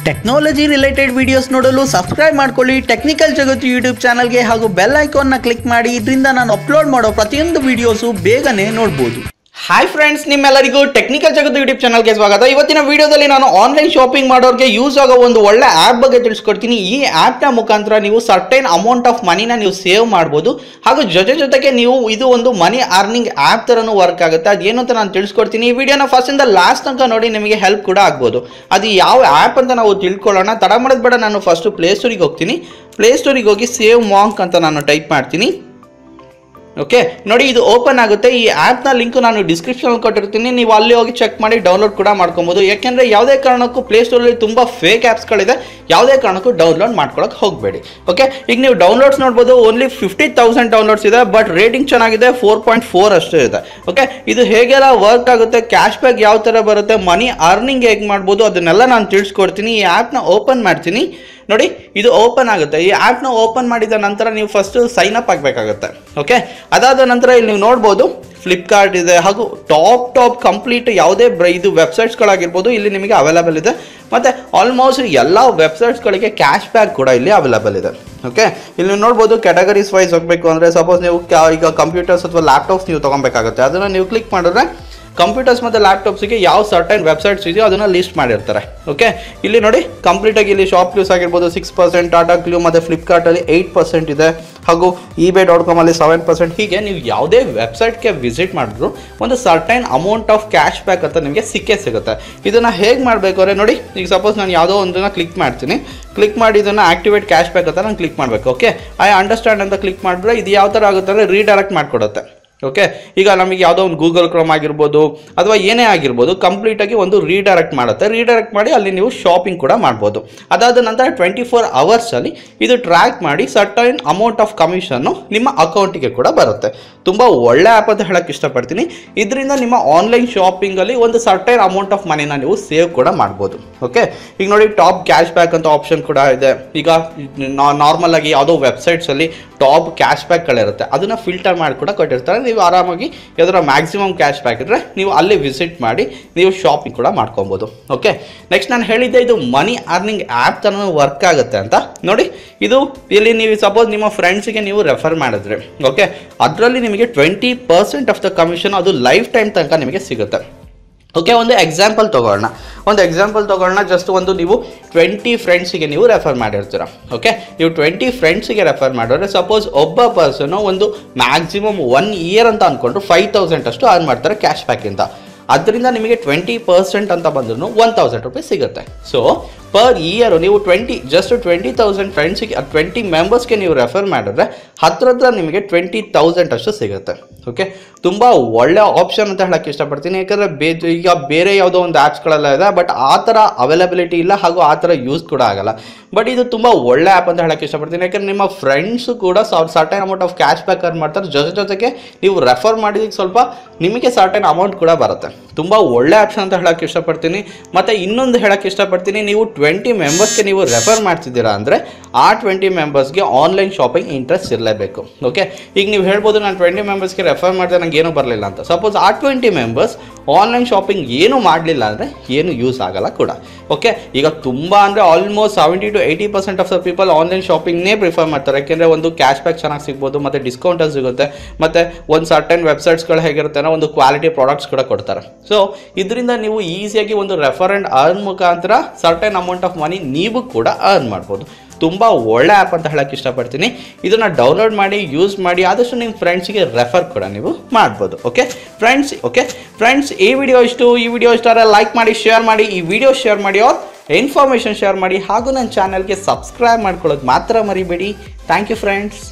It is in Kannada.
ಟೆಕ್ನಾಲಜಿ ರಿಲೇಟೆಡ್ ವಿಡಿಯೋಸ್ ನೋಡಲು ಸಬ್ಸ್ಕ್ರೈಬ್ ಮಾಡ್ಕೊಳ್ಳಿ ಟೆಕ್ನಿಕಲ್ ಜಗತ್ತು ಯೂಟ್ಯೂಬ್ ಚಾನಲ್ಗೆ ಹಾಗೂ ಬೆಲ್ ಐಕಾನ್ನ ಕ್ಲಿಕ್ ಮಾಡಿ. ಇದರಿಂದ ನಾನು ಅಪ್ಲೋಡ್ ಮಾಡೋ ಪ್ರತಿಯೊಂದು ವಿಡಿಯೋಸು ಬೇಗನೆ ನೋಡ್ಬೋದು. ಹಾಯ್ ಫ್ರೆಂಡ್ಸ್, ನಿಮ್ಮೆಲ್ಲರಿಗೂ ಟೆಕ್ನಿಕಲ್ ಜಗತ್ತು ಯೂಟ್ಯೂಬ್ ಚಾನಲ್ಗೆ ಸ್ವಾಗತ. ಇವತ್ತಿನ ವಿಡಿಯೋದಲ್ಲಿ ನಾನು ಆನ್ಲೈನ್ ಶಾಪಿಂಗ್ ಮಾಡೋರಿಗೆ ಯೂಸ್ ಆಗೋ ಒಂದು ಒಳ್ಳೆ ಆ್ಯಪ್ ಬಗ್ಗೆ ತಿಳಿಸ್ಕೊಡ್ತೀನಿ. ಈ ಆ್ಯಪ್ನ ಮುಖಾಂತರ ನೀವು ಸರ್ಟೈನ್ ಅಮೌಂಟ್ ಆಫ್ ಮನಿನ ನೀವು ಸೇವ್ ಮಾಡ್ಬೋದು. ಹಾಗೂ ಜೊತೆಗೆ ನೀವು ಇದು ಒಂದು ಮನಿ ಅರ್ನಿಂಗ್ ಆ್ಯಪ್ ಥರನೂ ವರ್ಕ್ ಆಗುತ್ತೆ. ಅದೇನು ಅಂತ ನಾನು ತಿಳಿಸ್ಕೊಡ್ತೀನಿ. ಈ ವಿಡಿಯೋನ ಫಸ್ಟಿಂದ ಲಾಸ್ಟ್ ತನಕ ನೋಡಿ, ನಿಮಗೆ ಹೆಲ್ಪ್ ಕೂಡ ಆಗ್ಬೋದು. ಅದು ಯಾವ ಆ್ಯಪ್ ಅಂತ ನಾವು ತಿಳ್ಕೊಳ್ಳೋಣ. ತಡ ಮಾಡೋದು ಬೇಡ, ನಾನು ಫಸ್ಟು ಪ್ಲೇಸ್ಟೋರಿಗೆ ಹೋಗ್ತೀನಿ. ಪ್ಲೇಸ್ಟೋರಿಗೆ ಹೋಗಿ ಸೇವ್ ಮಾಂಕ್ ಅಂತ ನಾನು ಟೈಪ್ ಮಾಡ್ತೀನಿ. ಓಕೆ ನೋಡಿ, ಇದು ಓಪನ್ ಆಗುತ್ತೆ. ಈ ಆ್ಯಪ್ನ ಲಿಂಕು ನಾನು ಡಿಸ್ಕ್ರಿಪ್ಷನಲ್ಲಿ ಕೊಟ್ಟಿರ್ತೀನಿ. ನೀವು ಅಲ್ಲಿ ಹೋಗಿ ಚೆಕ್ ಮಾಡಿ ಡೌನ್ಲೋಡ್ ಕೂಡ ಮಾಡ್ಕೊಬೋದು. ಯಾಕೆಂದರೆ ಯಾವುದೇ ಕಾರಣಕ್ಕೂ ಪ್ಲೇಸ್ಟೋರಲ್ಲಿ ತುಂಬ ಫೇಕ್ ಆ್ಯಪ್ಸ್ಗಳಿದೆ. ಯಾವುದೇ ಕಾರಣಕ್ಕೂ ಡೌನ್ಲೋಡ್ ಮಾಡ್ಕೊಳಕ್ಕೆ ಹೋಗಬೇಡಿ. ಓಕೆ, ಈಗ ನೀವು ಡೌನ್ಲೋಡ್ಸ್ ನೋಡ್ಬೋದು. ಓನ್ಲಿ 50,000 ಡೌನ್ಲೋಡ್ಸ್ ಇದೆ. ಬಟ್ ರೇಟಿಂಗ್ ಚೆನ್ನಾಗಿದೆ, 4.4 ಅಷ್ಟೇ ಇದೆ. ಓಕೆ, ಇದು ಹೇಗೆಲ್ಲ ವರ್ಕ್ ಆಗುತ್ತೆ, ಕ್ಯಾಶ್ ಬ್ಯಾಕ್ ಯಾವ ಥರ ಬರುತ್ತೆ, ಮನಿ ಅರ್ನಿಂಗ್ ಹೇಗೆ ಮಾಡ್ಬೋದು, ಅದನ್ನೆಲ್ಲ ನಾನು ತಿಳಿಸ್ಕೊಡ್ತೀನಿ. ಈ ಆ್ಯಪ್ನ ಓಪನ್ ಮಾಡ್ತೀನಿ. ನೋಡಿ, ಇದು ಓಪನ್ ಆಗುತ್ತೆ. ಈ ಆ್ಯಪ್ನ ಓಪನ್ ಮಾಡಿದ ನಂತರ ನೀವು ಫಸ್ಟ್ ಸೈನ್ ಅಪ್ ಆಗಬೇಕಾಗುತ್ತೆ. ಓಕೆ, ಅದಾದ ನಂತರ ಇಲ್ಲಿ ನೀವು ನೋಡ್ಬೋದು ಫ್ಲಿಪ್ಕಾರ್ಟ್ ಇದೆ, ಹಾಗೂ ಟಾಪ್ ಕಂಪ್ಲೀಟ್ ಯಾವುದೇ ಇದು ವೆಬ್ಸೈಟ್ಸ್ಗಳಾಗಿರ್ಬೋದು ಇಲ್ಲಿ ನಿಮಗೆ ಅವೈಲೇಬಲ್ ಇದೆ. ಮತ್ತು ಆಲ್ಮೋಸ್ಟ್ ಎಲ್ಲ ವೆಬ್ಸೈಟ್ಸ್ಗಳಿಗೆ ಕ್ಯಾಶ್ ಬ್ಯಾಕ್ ಕೂಡ ಇಲ್ಲಿ ಅವೈಲೇಬಲ್ ಇದೆ. ಓಕೆ, ಇಲ್ಲಿ ನೀವು ನೋಡ್ಬೋದು ಕ್ಯಾಟಗರೀಸ್ ವೈಸ್ ಹೋಗಬೇಕು ಅಂದರೆ, ಸಪೋಸ್ ನೀವು ಈಗ ಕಂಪ್ಯೂಟರ್ಸ್ ಅಥವಾ ಲ್ಯಾಪ್ಟಾಪ್ಸ್ ನೀವು ತೊಗೊಬೇಕಾಗುತ್ತೆ. ಅದನ್ನು ನೀವು ಕ್ಲಿಕ್ ಮಾಡಿದ್ರೆ ಕಂಪ್ಯೂಟರ್ಸ್ ಮತ್ತು ಲ್ಯಾಪ್ಟಾಪ್ಸಿಗೆ ಯಾವ ಸರ್ಟೈನ್ ವೆಬ್ಸೈಟ್ಸ್ ಇದೆಯೋ ಅದನ್ನು ಲಿಸ್ಟ್ ಮಾಡಿರ್ತಾರೆ. ಓಕೆ, ಇಲ್ಲಿ ನೋಡಿ ಕಂಪ್ಲೀಟಾಗಿ ಇಲ್ಲಿ ಶಾಪ್ ಕ್ಲೂಸ್ ಆಗಿರ್ಬೋದು 6%, ಟಾಟಾ ಕ್ಲೂ ಮತ್ತು ಫ್ಲಿಪ್ಕಾರ್ಟಲ್ಲಿ 8% ಇದೆ, ಹಾಗೂ eBay.com ಅಲ್ಲಿ 7%. ಹೀಗೆ ನೀವು ಯಾವುದೇ ವೆಬ್ಸೈಟ್ಗೆ ವಿಸಿಟ್ ಮಾಡಿದ್ರು ಒಂದು certain amount of cash back ಅಂತ ನಿಮಗೆ ಸಿಗುತ್ತೆ. ಇದನ್ನು ಹೇಗೆ ಮಾಡಬೇಕು ಅಂದರೆ ನೋಡಿ, ಈಗ ಸಪೋಸ್ ನಾನು ಯಾವುದೋ ಒಂದನ್ನು ಕ್ಲಿಕ್ ಮಾಡ್ತೀನಿ. ಕ್ಲಿಕ್ ಮಾಡಿ ಇದನ್ನು ಆಕ್ಟಿವೇಟ್ ಕ್ಯಾಶ್ ಬ್ಯಾಕ್ ಅಂತ ನಾನು ಕ್ಲಿಕ್ ಮಾಡಬೇಕು. ಓಕೆ, ಐ ಅಂಡರ್ಸ್ಟ್ಯಾಂಡ್ ಅಂತ ಕ್ಲಿಕ್ ಮಾಡಿದ್ರೆ ಇದು ಯಾವ ಥರ ಆಗುತ್ತೆ ಅಂದರೆ ರೀಡೈರೆಕ್ಟ್ ಮಾಡಿಕೊಡುತ್ತೆ. ಓಕೆ, ಈಗ ನಮಗೆ ಯಾವುದೋ ಒಂದು ಗೂಗಲ್ ಕ್ರೋಮ್ ಆಗಿರ್ಬೋದು ಅಥವಾ ಏನೇ ಆಗಿರ್ಬೋದು, ಕಂಪ್ಲೀಟಾಗಿ ಒಂದು ರೀಡೈರೆಕ್ಟ್ ಮಾಡುತ್ತೆ. ರೀಡೈರೆಕ್ಟ್ ಮಾಡಿ ಅಲ್ಲಿ ನೀವು ಶಾಪಿಂಗ್ ಕೂಡ ಮಾಡ್ಬೋದು. ಅದಾದ ನಂತರ 24 ಅವರ್ಸಲ್ಲಿ ಇದು ಟ್ರ್ಯಾಕ್ ಮಾಡಿ ಸರ್ಟೈನ್ ಅಮೌಂಟ್ ಆಫ್ ಕಮಿಷನ್ನು ನಿಮ್ಮ ಅಕೌಂಟಿಗೆ ಕೂಡ ಬರುತ್ತೆ. ತುಂಬ ಒಳ್ಳೆ ಆ್ಯಪ್ ಅಂತ ಹೇಳಕ್ಕೆ ಇಷ್ಟಪಡ್ತೀನಿ. ಇದರಿಂದ ನಿಮ್ಮ ಆನ್ಲೈನ್ ಶಾಪಿಂಗಲ್ಲಿ ಒಂದು ಸರ್ಟೈನ್ ಅಮೌಂಟ್ ಆಫ್ ಮನಿನ ನೀವು ಸೇವ್ ಕೂಡ ಮಾಡ್ಬೋದು. ಓಕೆ, ಈಗ ನೋಡಿ ಟಾಪ್ ಕ್ಯಾಶ್ ಬ್ಯಾಕ್ ಅಂತ ಆಪ್ಷನ್ ಕೂಡ ಇದೆ. ಈಗ ನಾರ್ಮಲ್ ಆಗಿ ಯಾವುದೋ ವೆಬ್ಸೈಟ್ಸಲ್ಲಿ ಟಾಪ್ ಕ್ಯಾಶ್ ಬ್ಯಾಕ್ಗಳಿರುತ್ತೆ, ಅದನ್ನು ಫಿಲ್ಟರ್ ಮಾಡಿ ಕೂಡ ಕೊಟ್ಟಿರ್ತಾರೆ. ನೀವು ಆರಾಮಾಗಿ ಯಾವ್ದಾರ ಮ್ಯಾಕ್ಸಿಮಮ್ ಕ್ಯಾಶ್ ಬ್ಯಾಕ್ ಇದ್ದರೆ ನೀವು ಅಲ್ಲಿ ವಿಸಿಟ್ ಮಾಡಿ ನೀವು ಶಾಪಿಂಗ್ ಕೂಡ ಮಾಡ್ಕೊಬೋದು. ಓಕೆ, ನೆಕ್ಸ್ಟ್ ನಾನು ಹೇಳಿದ್ದೆ ಇದು ಮನಿ ಅರ್ನಿಂಗ್ ಆ್ಯಪ್ ಥರ ವರ್ಕ್ ಆಗುತ್ತೆ ಅಂತ. ನೋಡಿ, ಇದು ಇಲ್ಲಿ ನೀವು ಸಪೋಸ್ ನಿಮ್ಮ ಫ್ರೆಂಡ್ಸಿಗೆ ನೀವು ರೆಫರ್ ಮಾಡಿದ್ರೆ, ಓಕೆ, ಅದರಲ್ಲಿ ನಿಮಗೆ 20% ಆಫ್ ದ ಕಮಿಷನ್ ಅದು ಲೈಫ್ ಟೈಮ್ ತನಕ ನಿಮಗೆ ಸಿಗುತ್ತೆ. ಓಕೆ, ಒಂದು ಎಕ್ಸಾಂಪಲ್ ತೊಗೊಳ್ಳೋಣ. ಜಸ್ಟ್ ಒಂದು ನೀವು 20 ಫ್ರೆಂಡ್ಸಿಗೆ ನೀವು ರೆಫರ್ ಮಾಡಿರ್ತೀರ. ಓಕೆ, ನೀವು 20 ಫ್ರೆಂಡ್ಸಿಗೆ ರೆಫರ್ ಮಾಡಿದ್ರೆ ಸಪೋಸ್ ಒಬ್ಬ ಪರ್ಸನು ಒಂದು ಮ್ಯಾಕ್ಸಿಮಮ್ 1 ಇಯರ್ ಅಂತ ಅಂದ್ಕೊಂಡ್ರು 5,000 ಅಷ್ಟು ಅರ್ನ್ ಮಾಡ್ತಾರೆ ಕ್ಯಾಶ್ ಬ್ಯಾಕಿಂದ. ಅದರಿಂದ ನಿಮಗೆ 20% ಅಂತ ಬಂದ್ರು 1,000 ರೂಪಾಯಿ ಸಿಗುತ್ತೆ. ಸೊ ಪರ್ ಇಯರು ನೀವು 20,000 ಫ್ರೆಂಡ್ಸಿಗೆ 20 ಮೆಂಬರ್ಸ್ಗೆ ನೀವು ರೆಫರ್ ಮಾಡಿದ್ರೆ ಹತ್ರ ನಿಮಗೆ 20,000 ಅಷ್ಟು ಸಿಗುತ್ತೆ. ಓಕೆ, ತುಂಬ ಒಳ್ಳೆ ಆಪ್ಷನ್ ಅಂತ ಹೇಳಕ್ಕೆ ಇಷ್ಟಪಡ್ತೀನಿ. ಯಾಕಂದರೆ ಈಗ ಬೇರೆ ಯಾವುದೋ ಒಂದು ಆ್ಯಪ್ಸ್ಗಳೆಲ್ಲ ಇದೆ, ಬಟ್ ಆ ಥರ ಅವೈಲಬಿಲಿಟಿ ಇಲ್ಲ, ಹಾಗೂ ಆ ಥರ ಯೂಸ್ ಕೂಡ ಆಗಲ್ಲ. ಬಟ್ ಇದು ತುಂಬ ಒಳ್ಳೆ ಆ್ಯಪ್ ಅಂತ ಹೇಳಕ್ಕೆ ಇಷ್ಟಪಡ್ತೀನಿ. ಯಾಕಂದರೆ ನಿಮ್ಮ ಫ್ರೆಂಡ್ಸು ಕೂಡ certain amount of cash back earn ಮಾಡ್ತಾರೆ. ಜೊತೆಗೆ ನೀವು ರೆಫರ್ ಮಾಡಿದಕ್ಕೆ ಸ್ವಲ್ಪ ನಿಮಗೆ ಸರ್ಟೈನ್ ಅಮೌಂಟ್ ಕೂಡ ಬರುತ್ತೆ. ತುಂಬ ಒಳ್ಳೆ ಆಪ್ಷನ್ ಅಂತ ಹೇಳಕ್ಕೆ ಇಷ್ಟಪಡ್ತೀನಿ. ಮತ್ತು ಇನ್ನೊಂದು ಹೇಳಕ್ಕೆ ಇಷ್ಟಪಡ್ತೀನಿ, ನೀವು 20 ಮೆಂಬರ್ಸ್ಗೆ ನೀವು ರೆಫರ್ ಮಾಡ್ತಿದ್ದೀರಾ ಅಂದರೆ ಆ 20 ಮೆಂಬರ್ಸ್ಗೆ ಆನ್ಲೈನ್ ಶಾಪಿಂಗ್ ಇಂಟ್ರೆಸ್ಟ್ ಇರಲೇಬೇಕು. ಓಕೆ, ಈಗ ನೀವು ಹೇಳ್ಬೋದು ನಾನು 20 ಮೆಂಬರ್ಸ್ಗೆ ರೆಫರ್ ಮಾಡಿದ್ರೆ ನನಗೆ ಏನೂ ಬರಲಿಲ್ಲ ಅಂತ. ಸಪೋಸ್ ಆ 20 ಮೆಂಬರ್ಸ್ ಆನ್ಲೈನ್ ಶಾಪಿಂಗ್ ಏನೂ ಮಾಡಲಿಲ್ಲ ಅಂದರೆ ಏನು ಯೂಸ್ ಆಗಲ್ಲ ಕೂಡ. ಓಕೆ, ಈಗ ತುಂಬ ಅಂದರೆ almost 70 to 80% of the people online ಶಾಪಿಂಗ್ನೇ ಪ್ರಿಫರ್ ಮಾಡ್ತಾರೆ. ಯಾಕೆಂದರೆ ಒಂದು ಕ್ಯಾಶ್ ಬ್ಯಾಕ್ ಚೆನ್ನಾಗಿ ಸಿಗ್ಬೋದು, ಮತ್ತು ಡಿಸ್ಕೌಂಟ್ ಸಿಗುತ್ತೆ, ಮತ್ತು ಒಂದು ಸರ್ಟೈನ್ ವೆಬ್ಸೈಟ್ಸ್ಗಳು ಹೇಗಿರುತ್ತೆ ಅನ್ನೋ ಒಂದು ಕ್ವಾಲಿಟಿ ಪ್ರಾಡಕ್ಟ್ಸ್ ಕೂಡ ಕೊಡ್ತಾರೆ. ಸೊ ಇದರಿಂದ ನೀವು ಈಸಿಯಾಗಿ ಒಂದು ರೆಫರ್ ಆ್ಯಂಡ್ ಅರ್ನ್ ಮುಖಾಂತರ ಸರ್ಟೈನ್ ಅಮೌಂಟ್ ಆಫ್ ಮನಿ ನೀವು ಕೂಡ ಅರ್ನ್ ಮಾಡ್ಬೋದು. ತುಂಬ ಒಳ್ಳೆ ಆ್ಯಪ್ ಅಂತ ಹೇಳಕ್ಕೆ ಇಷ್ಟಪಡ್ತೀನಿ. ಇದನ್ನು ಡೌನ್ಲೋಡ್ ಮಾಡಿ ಯೂಸ್ ಮಾಡಿ, ಆದಷ್ಟು ನಿಮ್ಮ ಫ್ರೆಂಡ್ಸಿಗೆ ರೆಫರ್ ಕೂಡ ನೀವು ಮಾಡ್ಬೋದು. ಓಕೆ ಫ್ರೆಂಡ್ಸ್, ಈ ವಿಡಿಯೋ ಇಷ್ಟ ಲೈಕ್ ಮಾಡಿ, ಶೇರ್ ಮಾಡಿ, ಈ ವಿಡಿಯೋ ಶೇರ್ ಮಾಡಿ, ಇನ್ಫಾರ್ಮೇಷನ್ ಶೇರ್ ಮಾಡಿ, ಹಾಗೂ ನನ್ನ ಚಾನಲ್ಗೆ ಸಬ್ಸ್ಕ್ರೈಬ್ ಮಾಡ್ಕೊಳ್ಳೋದು ಮಾತ್ರ ಮರಿಬೇಡಿ. Thank you friends.